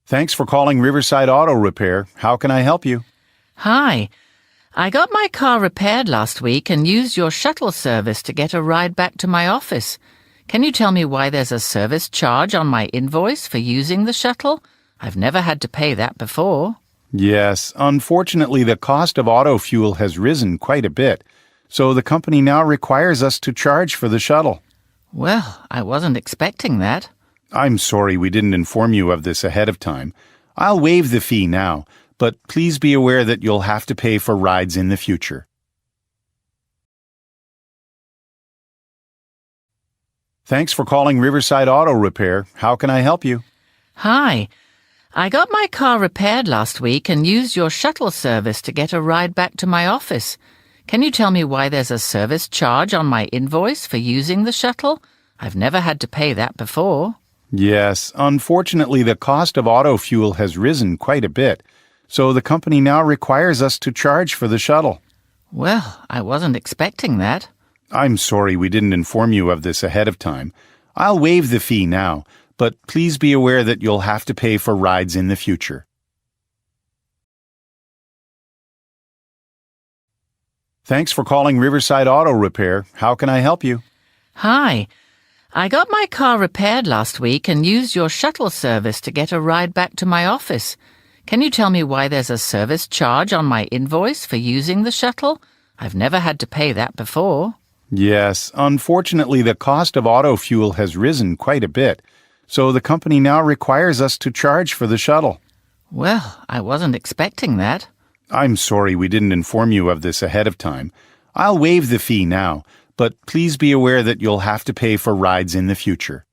Thanks for calling Riverside Auto Repair. How can I help you? Hi. I got my car repaired last week and used your shuttle service to get a ride back to my office. Can you tell me why there's a service charge on my invoice for using the shuttle? I've never had to pay that before. Yes, unfortunately the cost of auto fuel has risen quite a bit, so the company now requires us to charge for the shuttle. Well, I wasn't expecting that. I'm sorry we didn't inform you of this ahead of time. I'll waive the fee now, but please be aware that you'll have to pay for rides in the future. Thanks for calling Riverside Auto Repair. How can I help you? Hi. I got my car repaired last week and used your shuttle service to get a ride back to my office. Can you tell me why there's a service charge on my invoice for using the shuttle? I've never had to pay that before. Yes, unfortunately the cost of auto fuel has risen quite a bit, so the company now requires us to charge for the shuttle. Well, I wasn't expecting that. I'm sorry we didn't inform you of this ahead of time. I'll waive the fee now, but please be aware that you'll have to pay for rides in the future. Thanks for calling Riverside Auto Repair. How can I help you? Hi. I got my car repaired last week and used your shuttle service to get a ride back to my office. Can you tell me why there's a service charge on my invoice for using the shuttle? I've never had to pay that before. Yes, unfortunately the cost of auto fuel has risen quite a bit, so the company now requires us to charge for the shuttle. Well, I wasn't expecting that. I'm sorry we didn't inform you of this ahead of time. I'll waive the fee now, but please be aware that you'll have to pay for rides in the future.